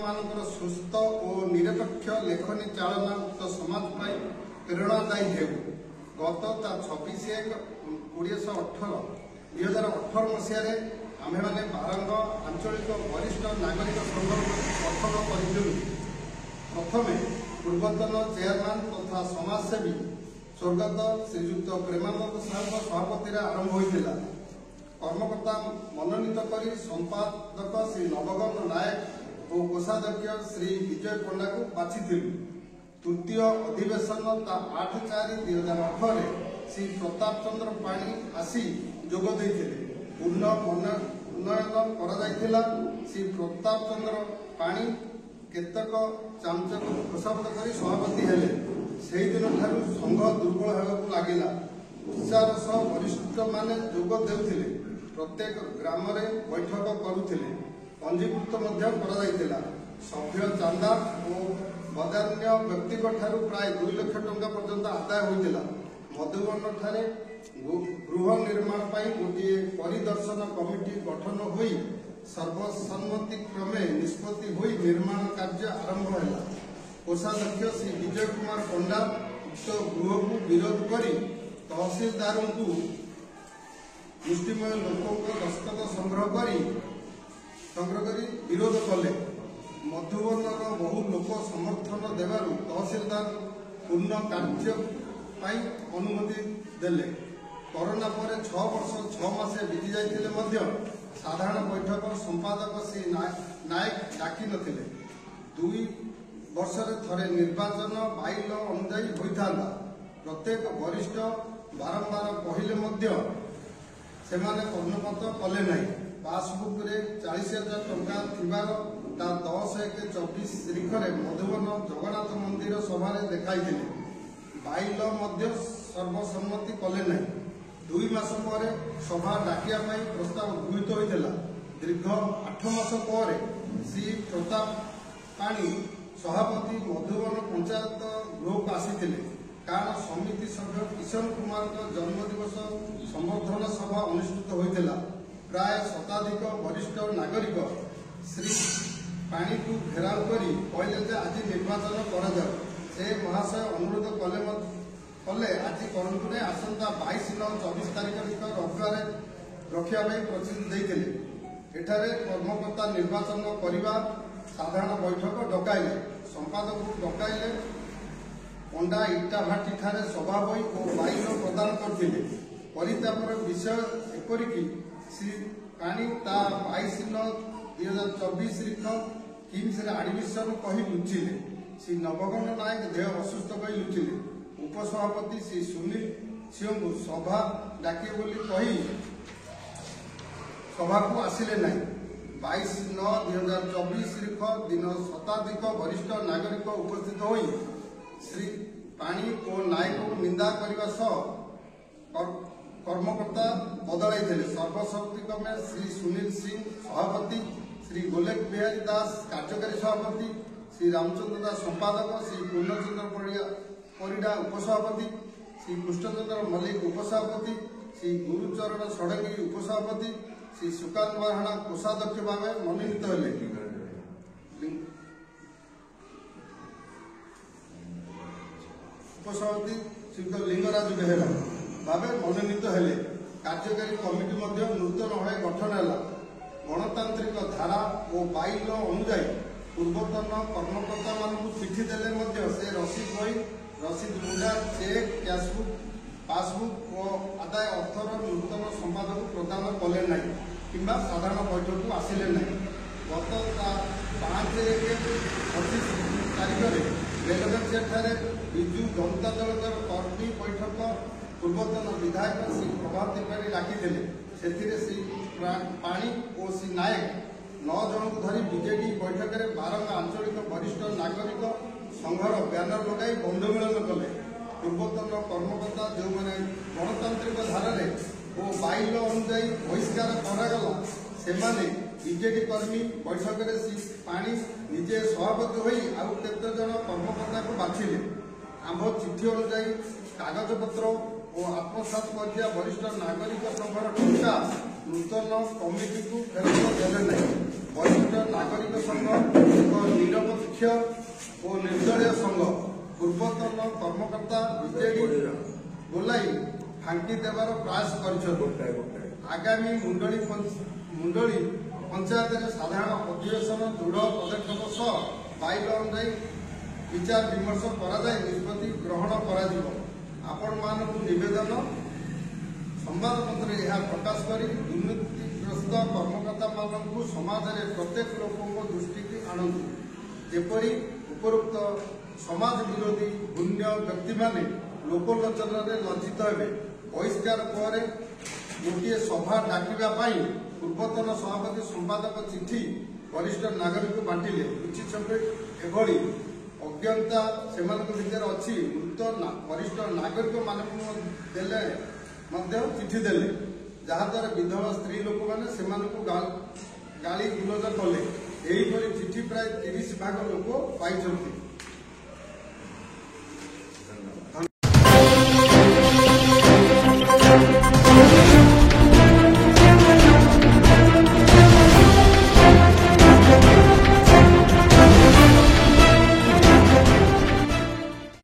ମାନଙ୍କର ସୁସ୍ଥ ଓ ନିରପେକ୍ଷ ଲେଖନୀ ଚାଳନା ମୁକ୍ତ ସମାଜ ପାଇଁ ପ୍ରେରଣାଦାୟୀ ହେଉ। ଗତ 26/11/2018 ମସିହାରେ आम्भेମାନେ बारंग आंचलिक वरिष्ठ नागरिक संघ गठन करूँ। प्रथमे पूर्वतन चेयरमैन तथा समाजसेवी स्वर्गत श्रीयुक्त प्रेमानंद साहब सभापति आरंभ होता। कर्मकर्ता मनोनीत कर संपादक श्री नवगण नायक और कोषाध्यक्ष श्री विजय पंडा को बाछी। तृतीय अधिवेशन 8/4/2018 श्री प्रताप चंद्र पाणी आसी जोगदे पूर्ण उन्नयन करा। श्री प्रताप चंद्र पाणी केतक चामचक खोसापद कर सभापति हेले। से दिन ठारू संघ दुर्बल होगा लगिला। उत्साह सह वरिष्ठ माने जोग देउथिले। प्रत्येक ग्राम रे बैठक करुथिले। पंजीकृत करा। सभ्य चांदा और बदान्य व्यक्ति प्राय 2 लाख टंका पर्यंत आदाय होता। मधुबन ठारे गृह निर्माण गोटे परिदर्शन कमिटी गठन हो सर्वसम्मति क्रमे निष्पत्ति हो निर्माण कार्य आरंभ है। कोषाध्यक्ष श्री विजय कुमार पंडा उक्त गृह को विरोध कर तहसीलदार को मुष्टिमय लोकों दस्तखत संग्रह कर विरोध कले। मधुबन बहु लोक समर्थन देवारू तहसीलदार पूर्ण कार्य अनुमति देले। कोरोना पर 6 वर्ष 6 मास बीती जाइतिले मध्य साधारण बैठक संपादक श्री नायक डाकी नथिले। 2 वर्ष थरे निर्वाचन बाइल अनुजाई होता। प्रत्येक वरिष्ठ बारंबार कहले सेमाने कर्णपात कले नहीं। पासबुक रे 40,000 टंका थिबार 10/1/24 तारीख रे मधुबन जगन्नाथ मंदिर सभा देखाई। बाइल सर्वसम्मति कले नहीं। 2 मास पर सभा डाकिया प्रस्ताव गृहीत होता। दीर्घ 8 मास पर श्री प्रताप पाणी सभापति मधुबन पंचायत गृह को आसी। कारण समिति सभ्य किशन कुमार जन्मदिवस संवर्धन सभा अनुष्ठित होता। प्राय शताधिक वरिष्ठ नागरिक श्री पाणी को घेराव कर कहले आज निर्वाचन करा जाऊ। से महाशय अनुरोध कले आज करंतु ने आसंता 22/9/24 तारीख रविवार रखा प्रतिश्रुति देते। एठारे कर्मकर्ता निर्वाचन करने साधारण बैठक डकाइले। संपादक डकाइले। पंडा इटाभाटी ठारे सभा बही और बाइल प्रदान करते। परितापर विषय एपरिक श्री पाणी 22/9/2024 किम्स एडमिशन कही लुचिले। श्री नवगण नायक देह असुस्थ कही लुचिले। उपसभापति श्री सुनील सिंह को सभा डाके कही सभा को आसिले नहीं। 22/9/2024 दिन शताधिक वरिष्ठ नागरिक उपस्थित हो श्री पाणी और नायक को निंदा करने सह कर्मकर्ता बदलाई। सर्वसम्मति क्रमे श्री सुनील सिंह सभापति, श्री गोलेक बिहारी दास कार्यकारी सभापति, श्री रामचंद्र दास संपादक, श्री पूर्णचंद्र परिडा उपसभापति, श्री कृष्णचंद्र मल्लिक उपसभापति, श्री गुरुचरण षडंगी उपसभापति, श्री सुकांत महाराणा कोषाध्यक्ष भाव मनोनीत हेले। उपसभापति श्रीयुक्त लिंगराज बेहेरा भाव मनोनीत हेले। कार्यकारी कमिटी नूतन भाव गठन है। गणतांत्रिक धारा और बाइल अनुजाई पूर्वतन कर्मकर्ता मानू चिठी देले से रसीद बही, रसीद मुंडा, चेक, कैशबुक, पासबुक और आदाय अर्थर नूतन संपादक प्रदान कले ना कि साधारण बैठक को आसिले ना। गत 5/1/25 तारीख में बेलगंज विजु जनता दल कर्मी बैठक पूर्वतन विधायक श्री प्रभात त्रिपाठी डाकी। श्री पाणी और श्री नायक 9 जन को धरी बीजेडी बैठक में बारंग आंचलिक वरिष्ठ नागरिक संघर ब्यानर लगाई बंधु मिलन कले। पूर्वतन कर्मकर्ता जो मैंने गणतांत्रिक धारा और बाइल अनुजाई बहिष्कार करागला से बीजेडी कर्मी बैठक में श्री पाणी निजे सभापति हो आउ केते जन कर्मकर्ता को बाछिले। आंभ चिठी अनुजाई कागज पत्र और आत्मसात कर वरिष्ठ नागरिक संघर टंका नूतन कमिटी को फेरत देले नहीं। वरिष्ठ नागरिक संघ ପକ୍ଷ ଓ ନିର୍ଦ୍ଦଳୀୟ ସଂଘ ପୂର୍ବତନ କର୍ମକର୍ତ୍ତା ବିଜେଡି ବୋଲାଇ ଫାଙ୍କି ଦେବାର ପ୍ରୟାସ କରିଛନ୍ତି। ଆଗାମୀ ମୁଣ୍ଡଳି ପଞ୍ଚାୟତରେ ସାଧାରଣ ଅଧିବେଶନ ଦୃଢ଼ ପଦକ୍ଷେପ ସହ ବାଇଲ ଅନୁଯାୟୀ ବିଚାର ବିମର୍ଶ କରାଯାଇ ନିଷ୍ପତ୍ତି ଗ୍ରହଣ କରାଯିବ। ଆପଣମାନଙ୍କୁ ନିବେଦନ, ସମ୍ବାଦପତ୍ରରେ ଏହା ପ୍ରକାଶ କରି ଦୁର୍ନୀତିଗ୍ରସ୍ତ କର୍ମକର୍ତ୍ତାମାନଙ୍କୁ ସମାଜରେ ପ୍ରତ୍ୟେକ ଲୋକଙ୍କ ଦୃଷ୍ଟିକୁ ଆଣନ୍ତୁ, ଯେପରି ଉପରୋକ୍ତ ସମାଜ ବିରୋଧୀ ପୁଣ୍ୟ ବ୍ୟକ୍ତିମାନେ ଲୋକଲୋଚନରେ ଲଜ୍ଜିତ ହେବେ। ବହିଷ୍କାର ପରେ ଗୋଟିଏ ସଭା ଡାକିବା ପାଇଁ ପୂର୍ବତନ ସଭାପତି ସମ୍ପାଦକ ଚିଠି ବରିଷ୍ଠ ନାଗରିକ ବାଣ୍ଟିଲେ। ବୁଝିଛନ୍ତି, ଏଭଳି ଅଜ୍ଞତା ସେମାନଙ୍କ ଭିତରେ ଅଛି। ମୃତ ବରିଷ୍ଠ ନାଗରିକ ମାନଙ୍କୁ ଦେଲେ ମଧ୍ୟ ଚିଠି ଦେଲେ, ଯାହାଦ୍ୱାରା ବିଧବା ସ୍ତ୍ରୀ ଲୋକମାନେ ସେମାନଙ୍କୁ ଗାଳି ଗୁଲଜ କଲେ। ଏହିପରି ଚିଠି ପ୍ରାୟ 30 ଭାଗ ଲୋକ ପାଇଛନ୍ତି।